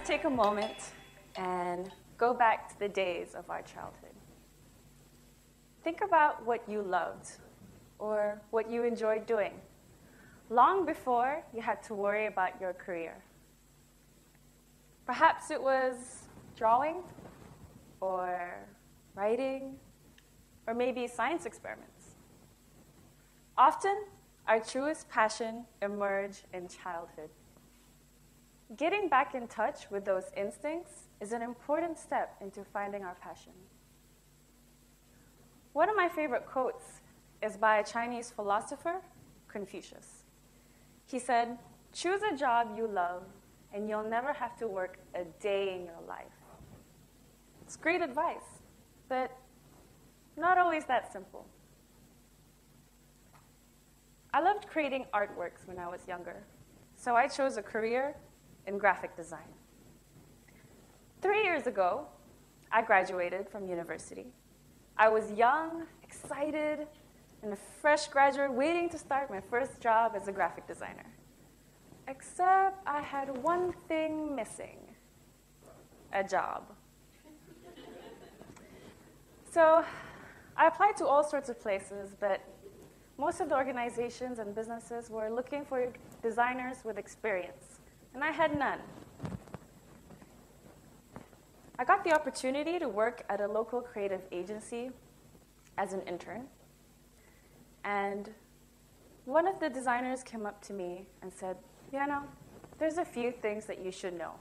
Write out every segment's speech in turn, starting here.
take a moment and go back to the days of our childhood. Think about what you loved or what you enjoyed doing long before you had to worry about your career. Perhaps it was drawing or writing or maybe science experiments. Often, our truest passion emerge in childhood. Getting back in touch with those instincts is an important step into finding our passion. One of my favorite quotes is by a Chinese philosopher, Confucius. He said, "Choose a job you love, and you'll never have to work a day in your life." It's great advice, but not always that simple. I loved creating artworks when I was younger, so I chose a career in graphic design. 3 years ago, I graduated from university. I was young, excited, and a fresh graduate waiting to start my first job as a graphic designer. Except I had one thing missing: a job. So I applied to all sorts of places, but most of the organizations and businesses were looking for designers with experience, and I had none. I got the opportunity to work at a local creative agency as an intern, and one of the designers came up to me and said, "Liyana, there's a few things that you should know."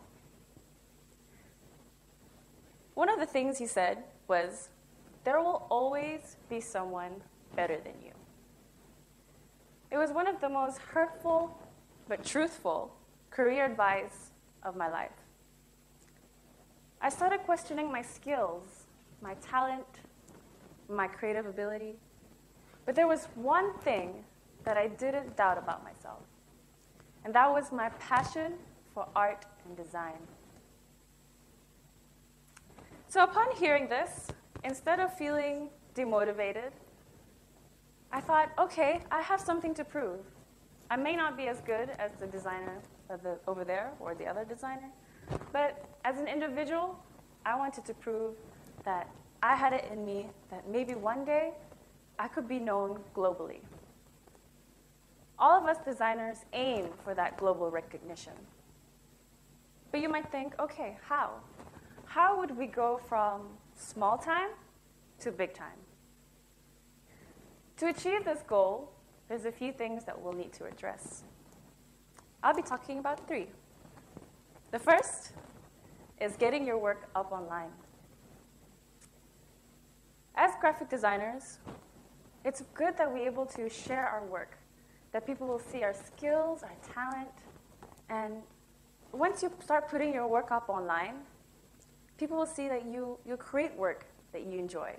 One of the things he said was, "There will always be someone better than you." It was one of the most hurtful but truthful career advice of my life. I started questioning my skills, my talent, my creative ability, but there was one thing that I didn't doubt about myself, and that was my passion for art and design. So upon hearing this, instead of feeling demotivated, I thought, okay, I have something to prove. I may not be as good as the designer over there or the other designer, but as an individual, I wanted to prove that I had it in me, that maybe one day I could be known globally. All of us designers aim for that global recognition. But you might think, okay, how? How would we go from small time to big time? To achieve this goal, there's a few things that we'll need to address. I'll be talking about 3. The first is getting your work up online. As graphic designers, it's good that we're able to share our work, that people will see our skills, our talent, and once you start putting your work up online, people will see that you create work that you enjoy,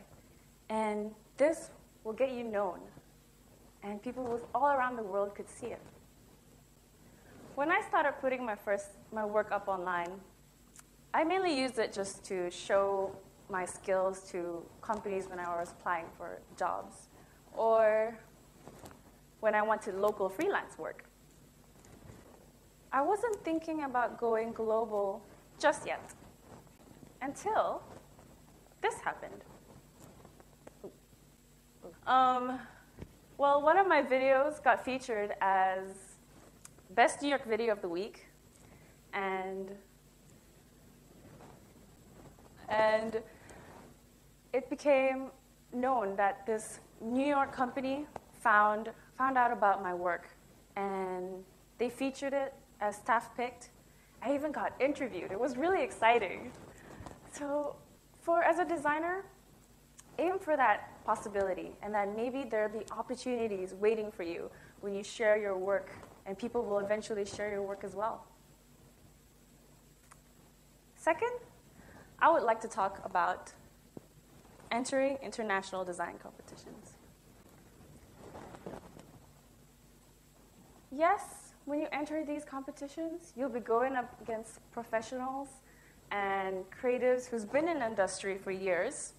and this will get you known, and people all around the world could see it. When I started putting my work up online, I mainly used it just to show my skills to companies when I was applying for jobs, or when I wanted local freelance work. I wasn't thinking about going global just yet, until this happened. Well, one of my videos got featured as Best New York Video of the Week, and it became known that this New York company found out about my work, and they featured it as staff picked. I even got interviewed. It was really exciting. So as a designer, aim for that possibility, and that maybe there'll be opportunities waiting for you when you share your work, and people will eventually share your work as well. Second, I would like to talk about entering international design competitions. Yes, when you enter these competitions, you'll be going up against professionals and creatives who's been in the industry for years.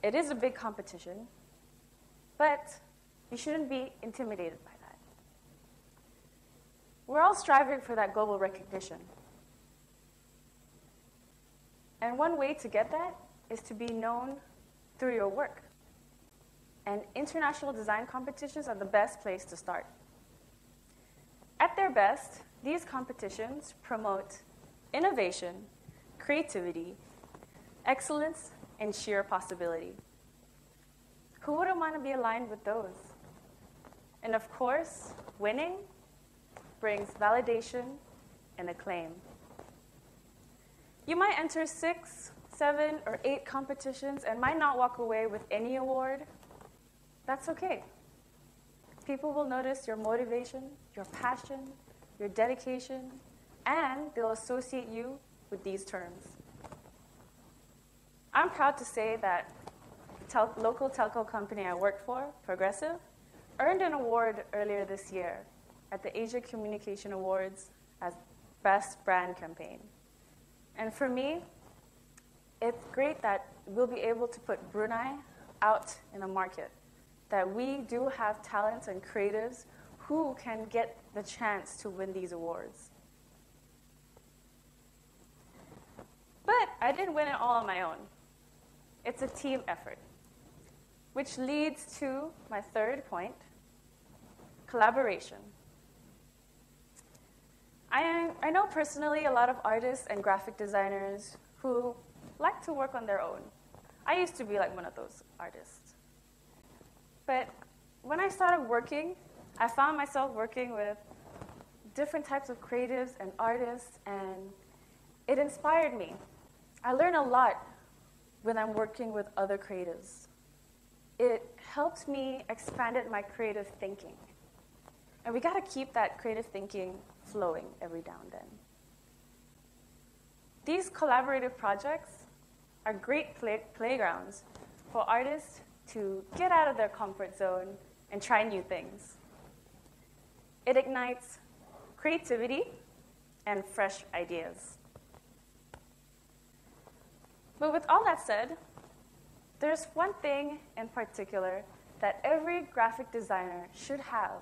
It is a big competition, but you shouldn't be intimidated by that. We're all striving for that global recognition. And one way to get that is to be known through your work. And international design competitions are the best place to start. At their best, these competitions promote innovation, creativity, excellence, and sheer possibility. Who wouldn't want to be aligned with those? And of course, winning brings validation and acclaim. You might enter 6, 7, or 8 competitions and might not walk away with any award. That's okay. People will notice your motivation, your passion, your dedication, and they'll associate you with these terms. I'm proud to say that local telco company I worked for, Progressive, earned an award earlier this year at the Asia Communication Awards as Best Brand Campaign. And for me, it's great that we'll be able to put Brunei out in a market, that we do have talents and creatives who can get the chance to win these awards. But I didn't win it all on my own. It's a team effort, which leads to my third point, collaboration. I know personally a lot of artists and graphic designers who like to work on their own. I used to be like one of those artists. But when I started working, I found myself working with different types of creatives and artists, and it inspired me. I learn a lot when I'm working with other creatives. It helped me expanded my creative thinking. And we got to keep that creative thinking flowing every now and then. These collaborative projects are great playgrounds for artists to get out of their comfort zone and try new things. It ignites creativity and fresh ideas. But with all that said, there's one thing in particular that every graphic designer should have,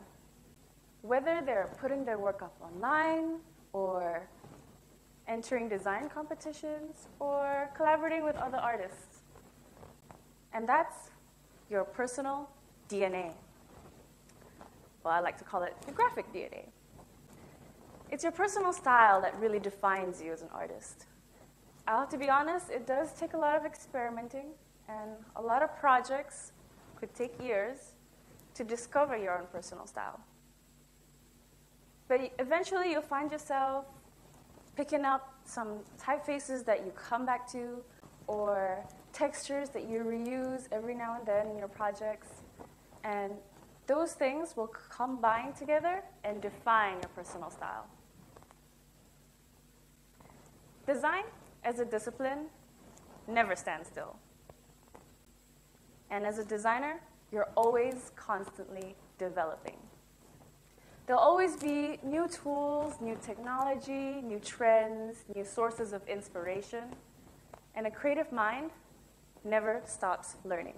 whether they're putting their work up online or entering design competitions or collaborating with other artists. And that's your personal DNA. Well, I like to call it the graphic DNA. It's your personal style that really defines you as an artist. I'll have to be honest, it does take a lot of experimenting, and a lot of projects could take years to discover your own personal style. But eventually you'll find yourself picking up some typefaces that you come back to, or textures that you reuse every now and then in your projects. And those things will combine together and define your personal style. Design, as a discipline, never stands still. And as a designer, you're always constantly developing. There'll always be new tools, new technology, new trends, new sources of inspiration, and a creative mind never stops learning.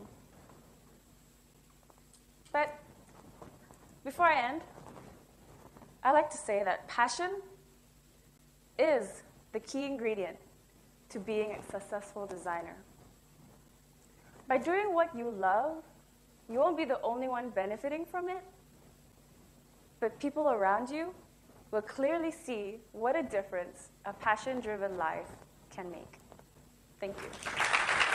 But before I end, I like to say that passion is the key ingredient to being a successful designer. By doing what you love, you won't be the only one benefiting from it, but people around you will clearly see what a difference a passion-driven life can make. Thank you.